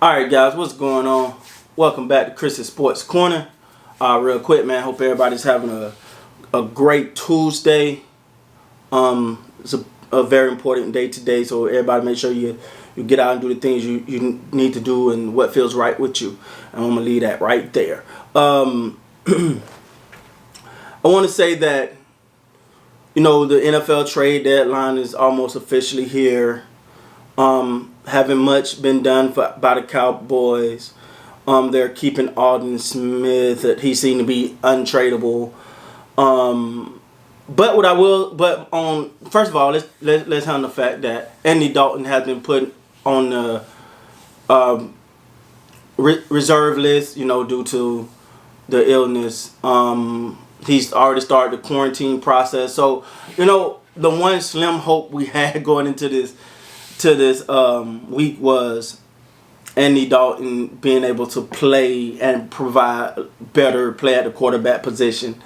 Alright guys, what's going on? Welcome back to Chris's Sports Corner. Real quick, man, hope everybody's having a great Tuesday. It's a very important day today, so everybody make sure you get out and do the things you need to do and what feels right with you. And I'm going to leave that right there. I want to say that, the NFL trade deadline is almost officially here. Haven't much been done by the Cowboys. They're keeping Alden Smith. He seemed to be untradeable. First of all, let's handle the fact that Dalton has been put on the reserve list, due to the illness. He's already started the quarantine process. So, the one slim hope we had going into this week was Dalton being able to play and provide better play at the quarterback position.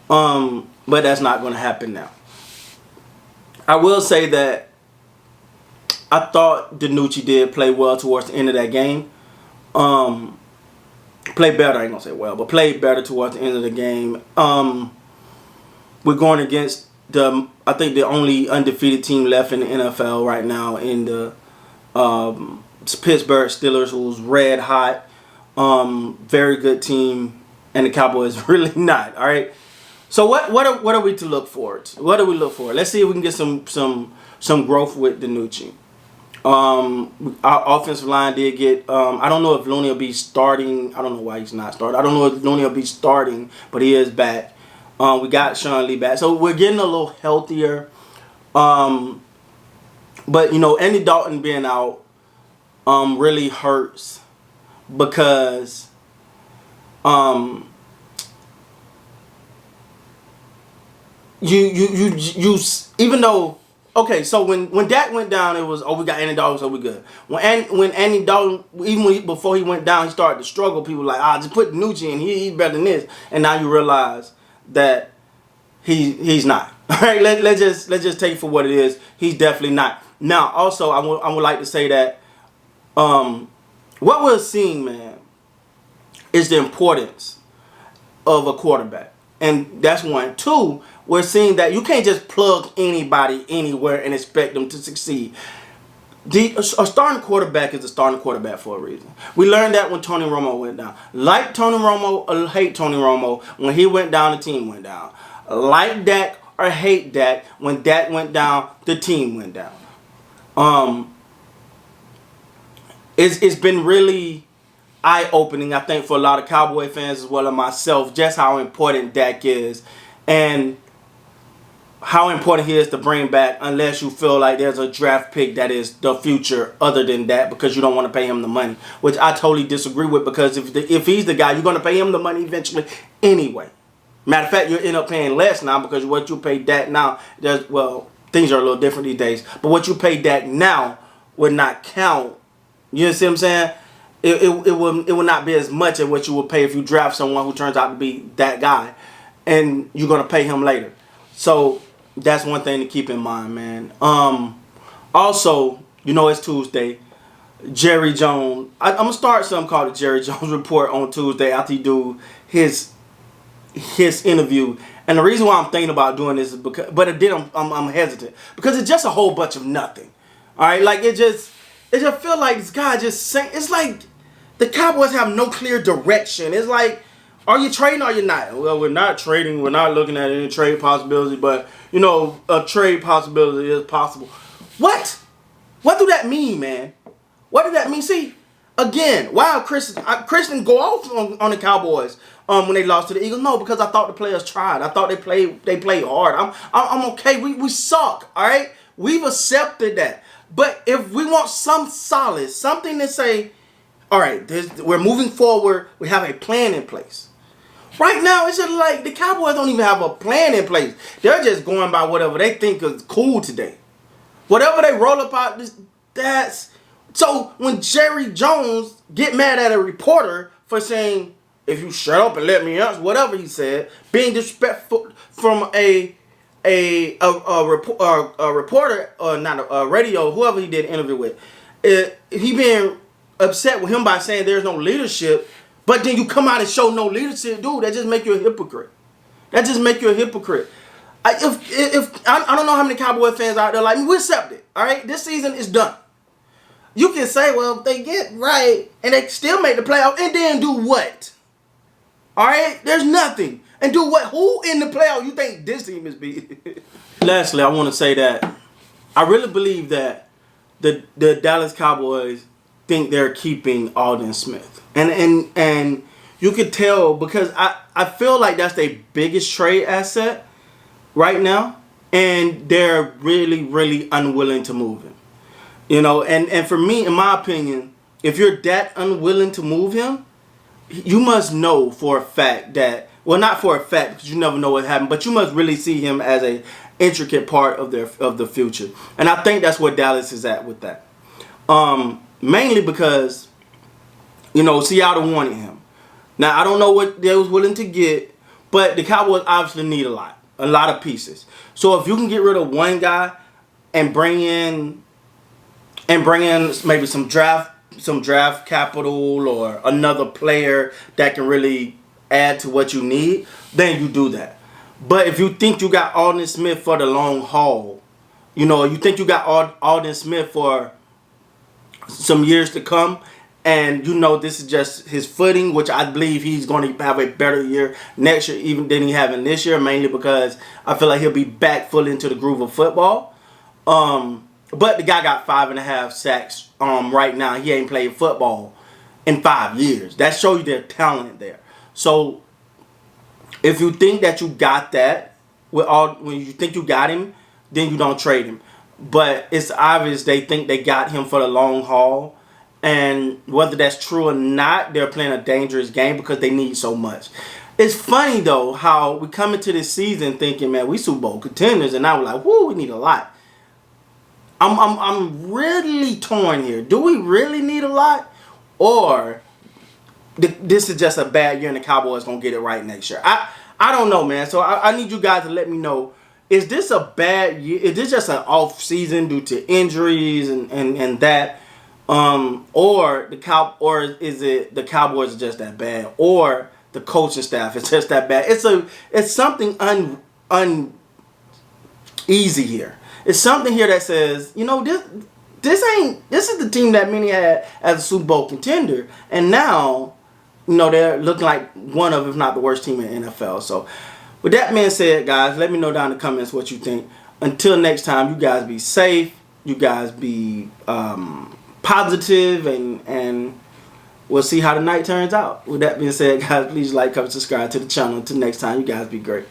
But that's not going to happen now. I will say that I thought DiNucci did play well towards the end of that game. Play better, I ain't going to say well, but played better towards the end of the game. We're going against I think the only undefeated team left in the NFL right now in the Pittsburgh Steelers, who's red hot, very good team, and the Cowboys really not. All right. So what are we to look forward to? What do we look for? Let's see if we can get some growth with DiNucci. Our offensive line did get. I don't know if Looney will be starting. I don't know why he's not starting. I don't know if Looney will be starting, but he is back. We got Sean Lee back. So we're getting a little healthier. But, Andy Dalton being out really hurts because you even though, okay, so when Dak went down, it was, we got Andy Dalton, so we good. When Andy Dalton, before he went down, he started to struggle. People were like, just put Nucci in, he's better than this. And now you realize that he's not. All right, let's just take it for what it is. He's definitely not. Now, also, I would like to say that what we're seeing, man, is the importance of a quarterback, and that's one. Two, we're seeing that you can't just plug anybody anywhere and expect them to succeed. A starting quarterback is a starting quarterback for a reason. We learned that when Tony Romo went down. Like Tony Romo or hate Tony Romo, when he went down, the team went down. Like Dak or hate Dak, when Dak went down, the team went down. It's been really eye-opening, I think, for a lot of Cowboy fans as well as myself, just how important Dak is and how important he is to bring back, unless you feel like there's a draft pick that is the future other than that, because you don't want to pay him the money, which I totally disagree with, because if he's the guy, you're going to pay him the money eventually anyway. Matter of fact, you'll end up paying less now, because what you pay Dak now, things are a little different these days, but what you pay Dak now would not count. You see what I'm saying? It will not be as much as what you would pay if you draft someone who turns out to be that guy, and you're going to pay him later. So that's one thing to keep in mind, man. Also, it's Tuesday. Jerry Jones. I'm going to start something called the Jerry Jones Report on Tuesday after he do his interview. And the reason why I'm thinking about doing this is because, I'm hesitant, because it's just a whole bunch of nothing. All right, like it just feel like this guy just saying, it's like the Cowboys have no clear direction. It's like, are you trading or you're not? Well, we're not trading. We're not looking at any trade possibility, but a trade possibility is possible. What? What do that mean, man? What does that mean? See, again, wow, Chris didn't go off on the Cowboys when they lost to the Eagles. No, because I thought the players tried. I thought they played hard. I'm okay. We suck. All right, we've accepted that. But if we want some solid, something to say, all right, we're moving forward. We have a plan in place. Right now, it's just like the Cowboys don't even have a plan in place. They're just going by whatever they think is cool today. Whatever they roll up out, that's... So when Jerry Jones get mad at a reporter for saying, if you shut up and let me answer, whatever he said, being disrespectful from a reporter, or not a radio, whoever he did an interview with, he being upset with him by saying there's no leadership, but then you come out and show no leadership, dude, that just make you a hypocrite. That just make you a hypocrite. If I don't know how many Cowboy fans out there like me, we accept it. All right, this season is done. You can say, well, if they get right and they still make the playoff, and then do what? All right, there's nothing. And do what? Who in the playoff you think this team is beating? Lastly, I want to say that I really believe that the Dallas Cowboys think they're keeping Alden Smith. And you could tell because I feel like that's their biggest trade asset right now. And they're really, really unwilling to move him. You know, and for me, in my opinion, if you're that unwilling to move him, you must know for a fact that, well, not for a fact because you never know what happened, but you must really see him as a intricate part of the future. And I think that's where Dallas is at with that. Mainly because, you know, Seattle wanted him. Now, I don't know what they was willing to get, but the Cowboys obviously need a lot of pieces. So if you can get rid of one guy and bring in maybe some draft capital or another player that can really add to what you need, then you do that. But if you think you got Alden Smith for the long haul, you know, you think you got Alden Smith for some years to come, and you know this is just his footing, which I believe he's going to have a better year next year even than he having this year, mainly because I feel like he'll be back fully into the groove of football. But the guy got 5.5 sacks right now. He ain't played football in 5 years. That shows you their talent there. So if you think that you got that, when you think you got him, then you don't trade him. But it's obvious they think they got him for the long haul. And whether that's true or not, they're playing a dangerous game because they need so much. It's funny, though, how we come into this season thinking, man, we Super Bowl contenders. And now we're like, whoo, we need a lot. I'm really torn here. Do we really need a lot? Or this is just a bad year and the Cowboys going to get it right next year? I don't know, man. So I need you guys to let me know. Is this a bad year? Is this just an off season due to injuries and that? Or is it the Cowboys are just that bad? Or the coaching staff is just that bad? It's something uneasy here. It's something here that says, you know, this is the team that many had as a Super Bowl contender, and now, you know, they're looking like one of, if not the worst team in the NFL. So, with that being said, guys, let me know down in the comments what you think. Until next time, you guys be safe. You guys be positive, and we'll see how the night turns out. With that being said, guys, please like, comment, subscribe to the channel. Until next time, you guys be great.